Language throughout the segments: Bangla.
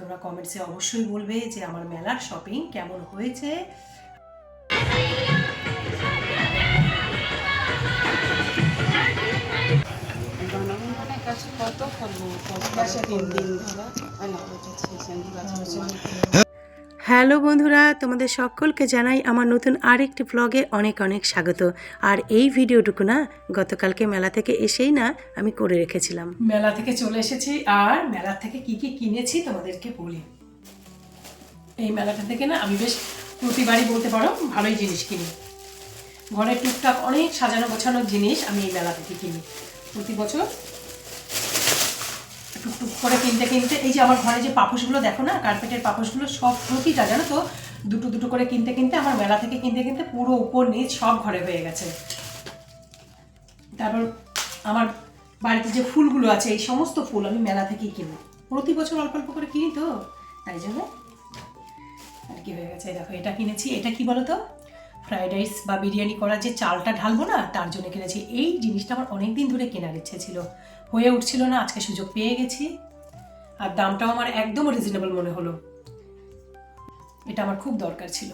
তোমরা কমেন্টসে অবশ্যই বলবে যে আমার মেলার শপিং কেমন হয়েছে। হ্যালো বন্ধুরা, তোমাদের সকলকে জানাই আমার নতুন আরেকটি ব্লগে অনেক অনেক স্বাগত। আর এই ভিডিওটুকু না গতকালকে মেলা থেকে এসেই না আমি করে রেখেছিলাম। মেলা থেকে চলে এসেছি আর মেলা থেকে কি কি কিনেছি তোমাদেরকে বলি। এই মেলাটা থেকে না আমি বেশ প্রতিবারই বলতে পারো ভালোই জিনিস কিনি। ঘরের টুকটাক অনেক সাজানো গোছানোর জিনিস আমি এই মেলা থেকে কিনি প্রতি বছর। টুকটুক করে কিনতে কিনতে এই যে আমার ঘরে যে পাপোশগুলো দেখো না, কার্পেটের পাপোশগুলো সব প্রতিটা জানো তো দুটো দুটো করে কিনতে কিনতে আমার মেলা থেকে কিনতে কিনতে পুরো উপর নিচ সব ঘরে হয়ে গেছে। তারপর আমার বাড়িতে যে ফুলগুলো আছে এই সমস্ত ফুল আমি মেলা থেকেই কিনি, প্রতি বছর অল্প অল্প করে কিনি তো তাই জন্য আর কি হয়ে গেছে। দেখো এটা কিনেছি, এটা কি বলো তো, ফ্রাইড রাইস বা বিরিয়ানি করার যে চালটা ঢালবো না তার জন্য কিনেছি। এই জিনিসটা আমার অনেক দিন ধরে কেনার ইচ্ছে ছিল, হয়ে উঠছিল না, আজকে সুযোগ পেয়ে গেছি। আর দামটাও আমার একদম রিজনেবল মনে হলো, এটা আমার খুব দরকার ছিল।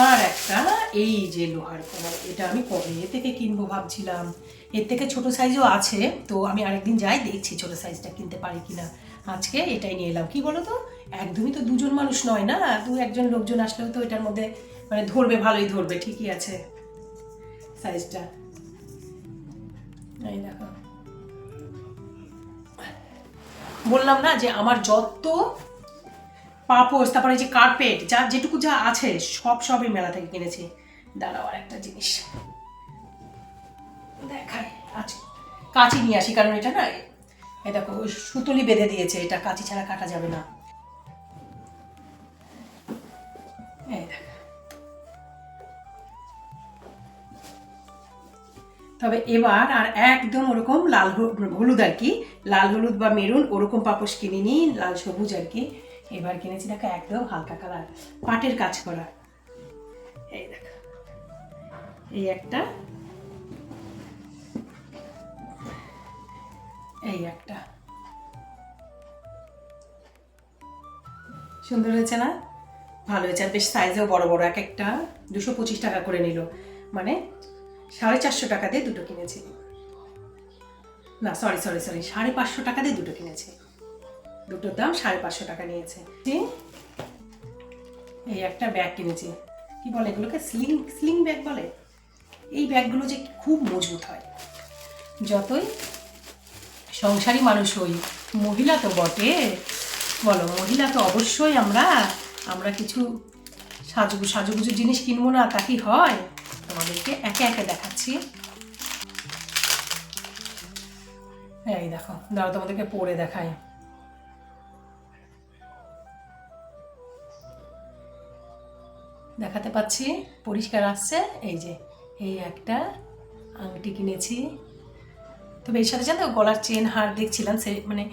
আর একটা এই যে লোহার কড়াই, এটা আমি কবে থেকে কিনবো ভাবছিলাম। এর থেকে ছোট সাইজও আছে, তো আমি আরেকদিন যাই দেখছি ছোট সাইজটা কিনতে পারি কিনা। আজকে এটাই নিয়ে এলাম। কি বলো তো, একদমই তো দুজন মানুষ নয় না, দু একজন লোকজন আসলেও তো এটার মধ্যে মানে ধরবে, ভালোই ধরবে, ঠিকই আছে সাইজটা। এই দেখো, বললাম না যে আমার যত পাপোশ তারপরে যে কার্পেট যা যেটুকু যা আছে সবই মেলা থেকে কিনেছি। দাঁড়াও আর একটা জিনিস দেখাই, আচ্ছা কাঁচি নিয়ে আসি, কারণ এটা না এই দেখো ওই সুতলি বেঁধে দিয়েছে, এটা কাঁচি ছাড়া কাটা যাবে না। এই দেখ, তবে এবার আর একদম ওরকম লাল হলুদ আর কি, লাল হলুদ বা মেরুন ওরকম পাপোশ কিনিনি, লাল সবুজ আর কি। এবার কিনেছি দেখো একদম হালকা কালার, পাটের কাজ করা। এই দেখো, এই একটা, এই একটা, সুন্দর হয়েছে না? ভালো হয়েছে, আর বেশ সাইজেও বড় বড়। এক একটা 225 টাকা করে নিল, মানে 450 টাকা দিয়ে দুটো কিনেছি। না সরি 550 টাকা দিয়ে দুটো কিনেছি, দুটোর দাম 550 টাকা নিয়েছে। এই একটা ব্যাগ কিনেছি, কি বলে এগুলোকে, স্লিং ব্যাগ বলে। এই ব্যাগগুলো যে খুব মজবুত হয়, যতই সংসারী মানুষ হই, মহিলা তো বটে, বলো মহিলা তো অবশ্যই আমরা কিছু সাজুগুজু জিনিস কিনবো না তা কি হয়? তোমাদেরকে একে একে দেখাচ্ছি। এই দেখো, দাঁড়াও তোমাদেরকে পরে দেখাই। দেখাতে পাচ্ছি, পরিষ্কার আসছে। এই যে এই একটা আংটি কিনেছি, তবে এর সাথে জানো গলার চেন হার দেখছিলাম, মানে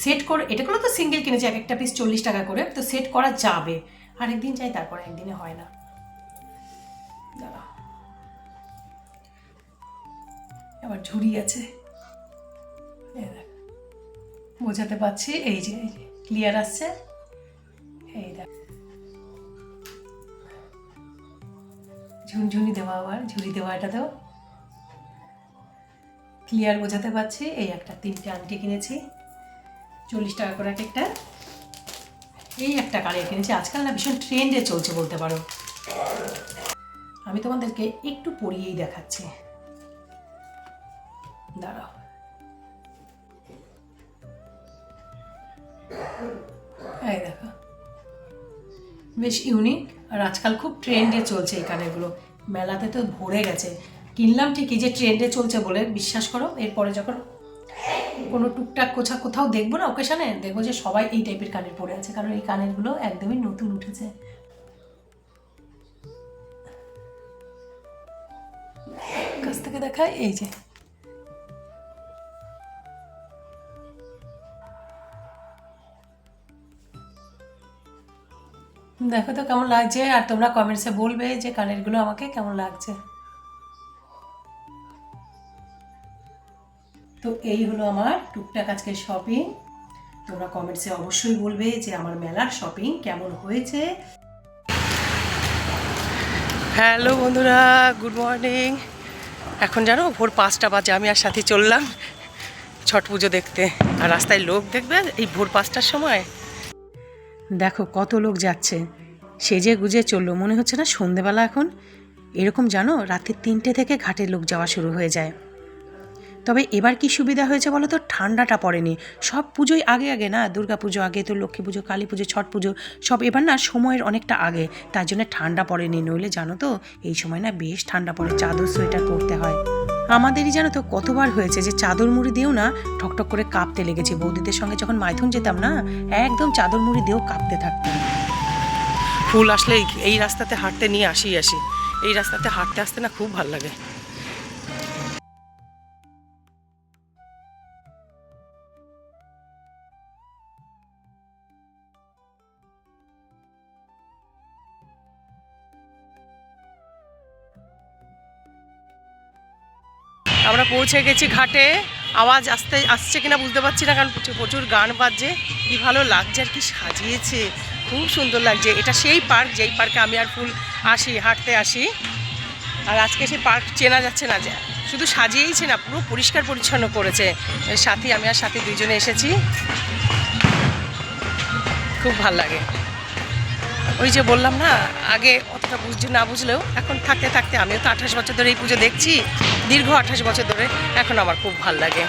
সেট করে, এটাগুলো তো সিঙ্গেল কিনেছি, এক একটা পিস 40 টাকা করে, তো সেট করা যাবে। আরেকদিন চাই, তারপরে একদিনে হয় না। দাঁড়া, আবার ঝুড়ি আছে, বোঝাতে পারছি। এই যে ক্লিয়ার আসছে, এই দেখ ঝুনঝুনি দেওয়া, আবার ঝুড়ি দেওয়া, এটাতেও ক্লিয়ার বোঝাতে পারছি। এই একটা 3টে আংটি কিনেছি, 40 টাকা করে এক একটা। এই একটা কানের কিনেছি, আজকাল না ভীষণ ট্রেন্ডে চলছে বলতে পারো। আমি তোমাদেরকে একটু পরিয়েই দেখাচ্ছি, দাঁড়াও। এই দেখো, বেশ ইউনিক, আর আজকাল খুব ট্রেন্ডে চলছে এই কানেরগুলো। মেলাতে তো ভরে গেছে, কিনলাম ঠিকই যে ট্রেন্ডে চলছে বলে, বিশ্বাস করো এরপরে যখন কোনো টুকটাক কোথাও দেখবো না ওকেশনে, দেখবো যে সবাই এই টাইপের কানের পরে আছে, কারণ এই কানেরগুলো একদমই নতুন উঠেছে। কাছ থেকে দেখায়, এই যে দেখো তো কেমন লাগছে, আর তোমরা কমেন্টসে বলবে যে কানেরগুলো আমাকে কেমন লাগছে। তো এই হলো আমার টুকটাক আজকের শপিং। তোমরা কমেন্টসে অবশ্যই বলবে যে আমার মেলার শপিং কেমন হয়েছে। হ্যালো বন্ধুরা, গুড মর্নিং। এখন জানো ভোর 5টা বাজে, আমি আর সাথী চললাম ছট পুজো দেখতে। আর রাস্তায় লোক দেখবে এই ভোর 5টার সময়, দেখো কত লোক যাচ্ছে, সেজে গুজে চললো, মনে হচ্ছে না সন্ধেবেলা এখন। এরকম জানো রাত্রি 3টে থেকে ঘাটে লোক যাওয়া শুরু হয়ে যায়। তবে এবার কি সুবিধা হয়েছে বলো তো, ঠান্ডাটা পড়েনি। সব পুজোই আগে আগে না, দুর্গা পুজো আগে, তো লক্ষ্মী পুজো, কালী পুজো, ছট পুজো সব এবার না সময়ের অনেকটা আগে, তার জন্য ঠান্ডা পড়েনি। নইলে জানো তো এই সময় না বেশ ঠান্ডা পড়ে, চাদর সোয়েটার পরতে হয়। আমাদেরই জানো তো কতবার হয়েছে যে চাদর মুড়ি দিয়েও না ঠকঠক করে কাঁপতে লেগেছে। বৌদিদের সঙ্গে যখন মাইথুন যেতাম না, একদম চাদর মুড়ি দিয়েও কাঁপতে থাকতাম। ফুল আসলে এই রাস্তাতে হাঁটতে নিয়ে আসি, এই রাস্তাতে হাঁটতে আসতে না খুব ভালো লাগে। আমরা পৌঁছে গেছি ঘাটে। আওয়াজ আসছে কিনা বুঝতে পারছি না, কারণ প্রচুর গান বাজছে। কি ভালো লাগছে আর কি সাজিয়েছে, খুব সুন্দর লাগছে। এটা সেই পার্ক যেই পার্কে আমি আর ফুল হাঁটতে আসি। আর আজকে সেই পার্ক চেনা যাচ্ছে না, যে শুধু সাজিয়েইছে না, পুরো পরিষ্কার পরিচ্ছন্ন করেছে। আমি আর সাথী দুইজনে এসেছি, খুব ভাল লাগে। ওই যে বললাম না, আগে অতটা না বুঝলেও এখন থাকতে থাকতে, আমিও তো 28 বছর ধরে এই পুজো দেখছি, দীর্ঘ 28 বছর ধরে। এখন আমার খুব ভাল লাগে।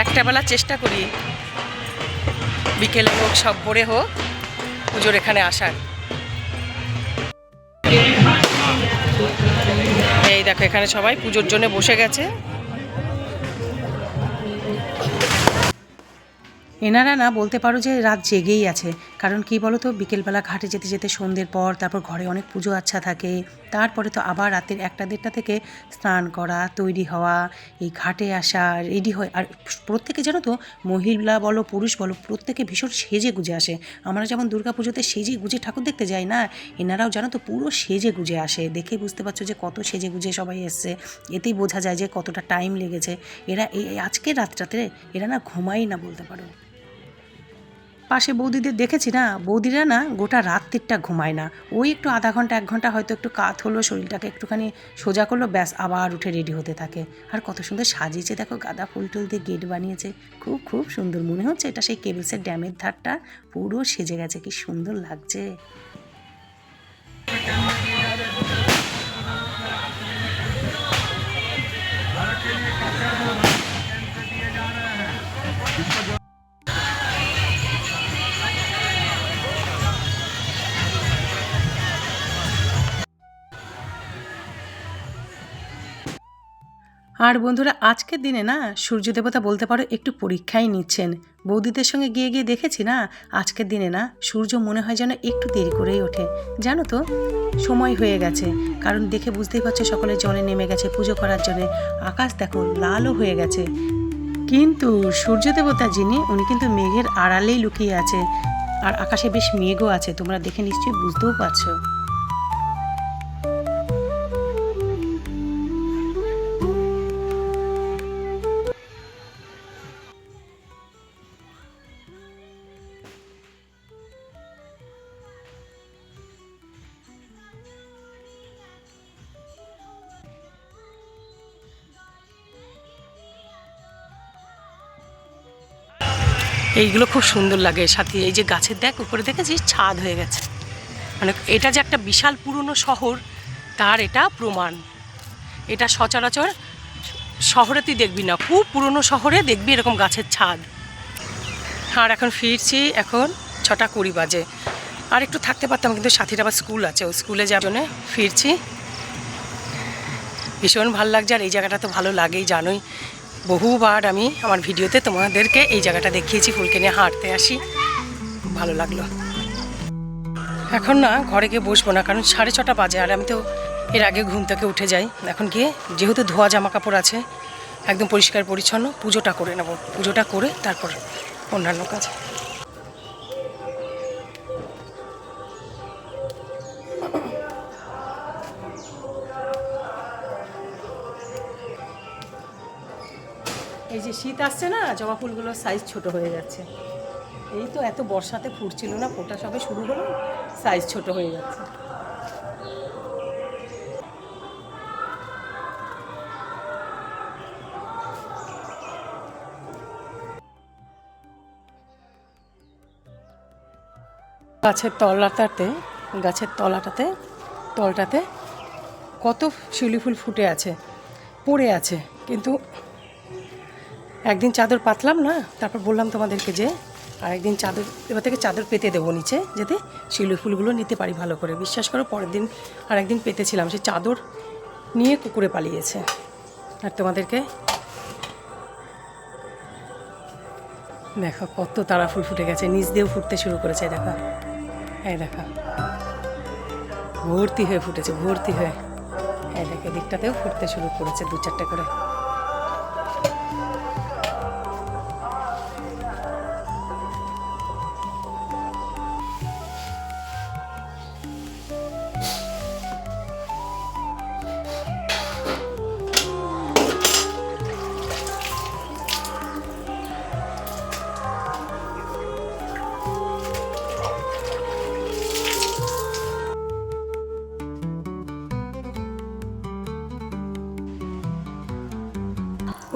একটা বেলা চেষ্টা করি বিকেলে হোক, সব ভোরে হোক, পুজোর এখানে আসার। এই দেখো এখানে সবাই পুজোর জন্য বসে গেছে। এনারা না বলতে পারো যে রাত জেগেই আছে। কারণ কি বলো তো, বিকেলবেলা ঘাটে যেতে যেতে সন্ধ্যের পর তারপর ঘরে অনেক পুজো আচ্ছা থাকে, তারপরে তো আবার রাতের 1টা-1:30টা থেকে স্নান করা, তৈরি হওয়া, এই ঘাটে আসা, রেডি হয়। আর প্রত্যেকে জানো তো, মহিলা বলো পুরুষ বলো, প্রত্যেকে ভীষণ সেজে গুজে আসে। আমরা যেমন দুর্গা পুজোতে সেজে গুজে ঠাকুর দেখতে যাই না, এনারাও জানো তো পুরো সেজে গুজে আসে। দেখেই বুঝতে পারছো যে কত সেজে গুজে সবাই এসছে। এতেই বোঝা যায় যে কতটা টাইম লেগেছে। এরা এই আজকের রাতটাতে এরা না ঘুমাই না বলতে পারো। পাশে বৌদিদের দেখেছি না, বৌদিরা না গোটা রাত্রিটা ঘুমায় না। ওই একটু আধা ঘন্টা 1 ঘন্টা হয়তো একটু কাত হলো, শরীরটাকে একটুখানি সোজা করলো, ব্যাস আবার উঠে রেডি হতে থাকে। আর কত সুন্দর সাজিয়েছে দেখো, গাঁদা ফুল টুল দিয়ে গেট বানিয়েছে, খুব খুব সুন্দর। মনে হচ্ছে এটা সেই কেবলসের ড্যামের ধারটা পুরো সেজে গেছে, কি সুন্দর লাগছে। আর বন্ধুরা, আজকের দিনে না সূর্য দেবতা বলতে পারো একটু পরীক্ষাই নিচ্ছেন। বৌদিদের সঙ্গে গিয়ে গিয়ে দেখেছি না, আজকের দিনে না সূর্য মনে হয় যেন একটু দেরি করেই ওঠে। জানো তো সময় হয়ে গেছে, কারণ দেখে বুঝতেই পারছো সকলে জলে নেমে গেছে পুজো করার জন্যে। আকাশ দেখো লালও হয়ে গেছে, কিন্তু সূর্য দেবতা যিনি, উনি কিন্তু মেঘের আড়ালেই লুকিয়ে আছে। আর আকাশে বেশ মেঘও আছে, তোমরা দেখে নিশ্চয়ই বুঝতেও পারছো। এইগুলো খুব সুন্দর লাগে সাথী। এই যে গাছের দেখ উপরে দেখেছিস ছাদ হয়ে গেছে, মানে এটা যে একটা বিশাল পুরনো শহর তার এটা প্রমাণ। এটা সচরাচর শহরে তুই দেখবি না, খুব পুরনো শহরে দেখবি এরকম গাছের ছাদ। আর এখন ফিরছি, এখন 6:20 বাজে। আর একটু থাকতে পারতাম, কিন্তু সাথীর আবার স্কুল আছে, ওই স্কুলে যাওয়ার জন্য ফিরছি। ভীষণ ভালো লাগছে। আর এই জায়গাটা তো ভালো লাগেই, জানোই বহুবার আমি আমার ভিডিওতে তোমাদেরকে এই জায়গাটা দেখিয়েছি। ফুলকে নিয়ে হাঁটতে আসি, ভালো লাগলো। এখন না ঘরে গিয়ে বসবো না, কারণ 6:30 বাজে, আর আমি তো এর আগে ঘুম থেকে উঠে যাই। এখন গিয়ে যেহেতু ধোয়া জামা কাপড় আছে, একদম পরিষ্কার পরিচ্ছন্ন পুজোটা করে নেব। পুজোটা করে তারপর অন্যান্য কাজ। এই যে শীত আসছে না, জবা ফুলগুলোর সাইজ ছোট হয়ে যাচ্ছে। এই তো এত বর্ষাতে ফুটছিল না, ফোটা সবে শুরু হলো, সাইজ ছোট হয়ে যাচ্ছে। গাছের তলটাতে কত শিউলি ফুল ফুটে আছে, পড়ে আছে। কিন্তু একদিন চাদর পাতলাম না, তারপর বললাম তোমাদেরকে যে আরেকদিন এবার থেকে চাদর পেতে দেবো নিচে, যাতে শিউলি ফুলগুলো নিতে পারি ভালো করে। বিশ্বাস করো, পরের দিন আরেকদিন পেতেছিলাম, সে চাদর নিয়ে কুকুরে পালিয়েছে। আর তোমাদেরকে দেখো কত তারা ফুল ফুটে গেছে, নিচ দিয়েও ফুটতে শুরু করেছে। দেখো, এই দেখো ভর্তি হয়ে ফুটেছে, ভর্তি হয়ে। এই দেখো দিকটাতেও ফুটতে শুরু করেছে, 2-4টে করে।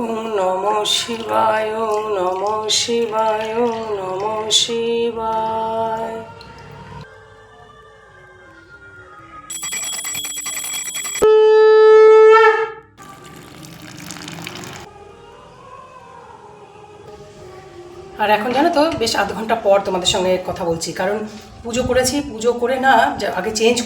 ওম নমঃ শিবায়, ওম নমঃ শিবায়, ওম নমঃ শিবায়। আর এখন জানো তো, বেশ আধ ঘন্টা পর তোমাদের সঙ্গে কথা বলছি, কারণ পুজো করেছি। পুজো করে না, আগে চেঞ্জ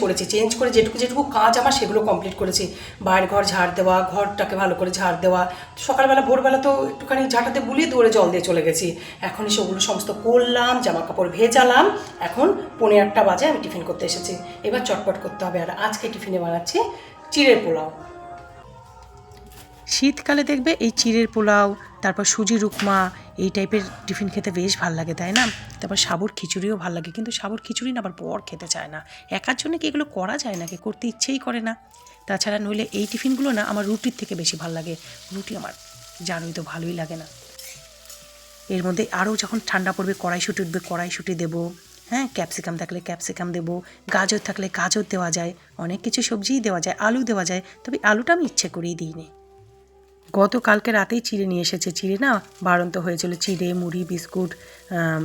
করে যেটুকু কাজ আমার সেগুলো কমপ্লিট করেছি। বাইরের ঘর ঝাড় দেওয়া, ঘরটাকে ভালো করে ঝাড় দেওয়া। সকালবেলা ভোরবেলা তো একটুখানি ঝাঁটাতে বুলিয়ে দৌড়ে জল দিয়ে চলে গেছি। এখন সেগুলো সমস্ত করলাম, জামা কাপড় ভেজালাম। এখন 1:15 বাজে, আমি টিফিন করতে এসেছি। এবার চটপট করতে হবে। আর আজকে টিফিনে বানাচ্ছি চিড়ের পোলাও। শীতকালে দেখবে এই চিড়ের পোলাও, তারপর সুজির উপমা, এই টাইপের টিফিন খেতে বেশ ভালো লাগে, তাই না? তারপর সাবুর খিচুড়িও ভালো লাগে, কিন্তু সাবুর খিচুড়ি না আবার বর খেতে চায় না। একার জন্য কি এগুলো করা যায় নাকি? করতে ইচ্ছেই করে না। তাছাড়া নইলে এই টিফিনগুলো না আমার রুটির থেকে বেশি ভালো লাগে। রুটি আমার জানোই তো ভালোই লাগে না। এর মধ্যে আরও যখন ঠান্ডা পড়বে কড়াইশুঁটি উঠবে, কড়াইশুঁটি দেবো। হ্যাঁ, ক্যাপসিকাম থাকলে ক্যাপসিকাম দেবো, গাজর থাকলে গাজর দেওয়া যায়, অনেক কিছু সবজিই দেওয়া যায়, আলু দেওয়া যায়। তবে আলুটা আমি ইচ্ছে করেই দিইনি। গতকালকে রাতেই চিড়ে নিয়ে এসেছে। চিড়ে না বাড়ন্ত হয়েছিল, চিড়ে, মুড়ি, বিস্কুট,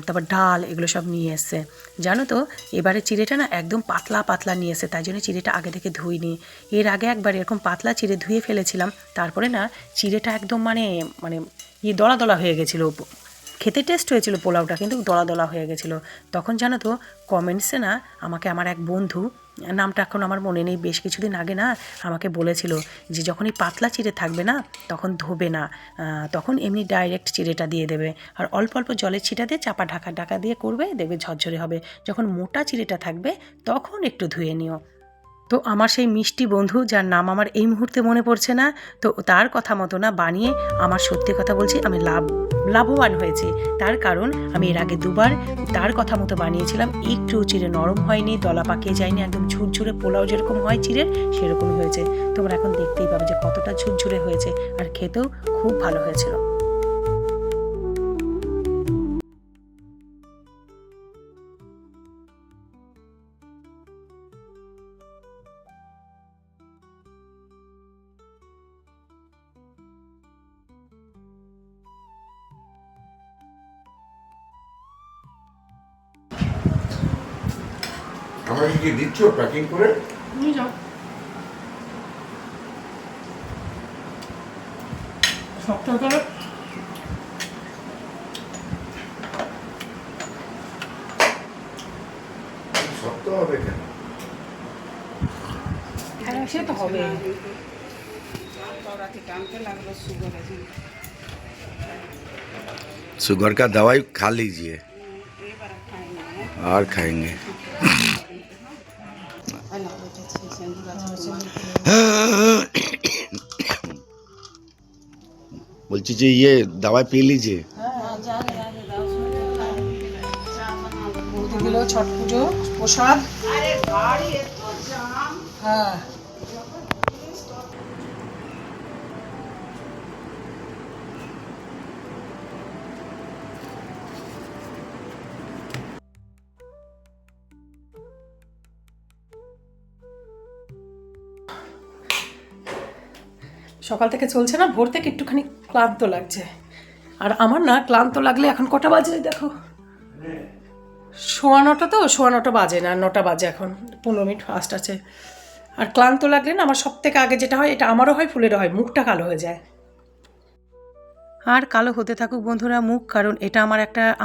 তারপর ডাল, এগুলো সব নিয়ে এসছে। জানো তো, এবারে চিড়েটা না একদম পাতলা পাতলা নিয়ে এসে, তাই জন্য চিড়েটা আগে থেকে ধুইনি। এর আগে একবার এরকম পাতলা চিড়ে ধুয়ে ফেলেছিলাম, তারপরে না চিড়েটা একদম মানে দলা দলা হয়ে গেছিলো। খেতে টেস্ট হয়েছিল পোলাওটা, কিন্তু দলা দলা হয়ে গেছিলো। তখন জানো তো, কমেন্টসে না আমাকে আমার এক বন্ধু, নামটা এখন আমার মনে নেই, বেশ কিছুদিন আগে না আমাকে বলেছিল যে যখনই পাতলা চিড়ে থাকবে না তখন ধোবে না, তখন এমনি ডাইরেক্ট চিড়েটা দিয়ে দেবে, আর অল্প অল্প জলের ছিটা দিয়ে চাপা ঢাকা দিয়ে করবে, দেখবে ঝরঝরে হবে। যখন মোটা চিড়েটা থাকবে তখন একটু ধুয়ে নিও। তো আমার সেই মিষ্টি বন্ধু, যার নাম আমার এই মুহূর্তে মনে পড়ছে না, তো তার কথা মতো না বানিয়ে আমার, সত্যি কথা বলছি, আমি লাভবান হয়েছি। তার কারণ আমি এর আগে 2বার তার কথা মতো বানিয়েছিলাম, একটু চিড়ে নরম হয়নি, দলা পাকিয়ে যায়নি, একদম ঝুরঝুরে পোলাও যেরকম হয় চিড়ের সেরকমই হয়েছে। তোমরা এখন দেখতেই পাবে যে কতটা ঝুরঝুরে হয়েছে, আর খেতেও খুব ভালো হয়েছিল। আমাকে কি দিচ্ছ প্যাকিং করে? নিয়ে যাও। শক্ত করে শক্ত হবে কেন? হ্যাঁ, সে তো হবে। शुगर का दवाई खा लीजिए और खाएंगे। বলছি যে ये दवाई पी लीजिए। দিল ছট পুজো প্রসাদ। হ্যাঁ, সকাল থেকে চলছে না, ভোর থেকে একটুখানি ক্লান্ত লাগছে। আর আমার না ক্লান্ত লাগলে এখন কটা বাজে দেখো, 9:15 তো, 9:15 বাজে না, 9টা বাজে এখন, 15 মিনিট ফাস্ট আছে। আর ক্লান্ত লাগলে না আমার সব থেকে আগে যেটা হয়, এটা আমারও হয় ফুলেরও হয়, মুখটা কালো হয়ে যায়। আর কালো হতে থাকুক বন্ধুরা মুখ, কারণ এটা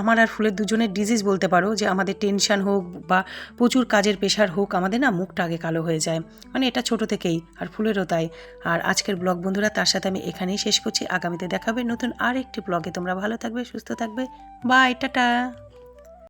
আমার আর ফুলের দুজনের ডিজিজ বলতে পারো, যে আমাদের টেনশন হোক বা প্রচুর কাজের প্রেশার হোক, আমাদের না মুখটা আগে কালো হয়ে যায়, মানে এটা ছোট থেকেই, আর ফুলেরও তাই। আর আজকের ব্লগ বন্ধুরা তার সাথে আমি এখানেই শেষ করছি। আগামীতে দেখাবে নতুন আর একটি ব্লগে। তোমরা ভালো থাকবে, সুস্থ থাকবে, বাই, টাটা।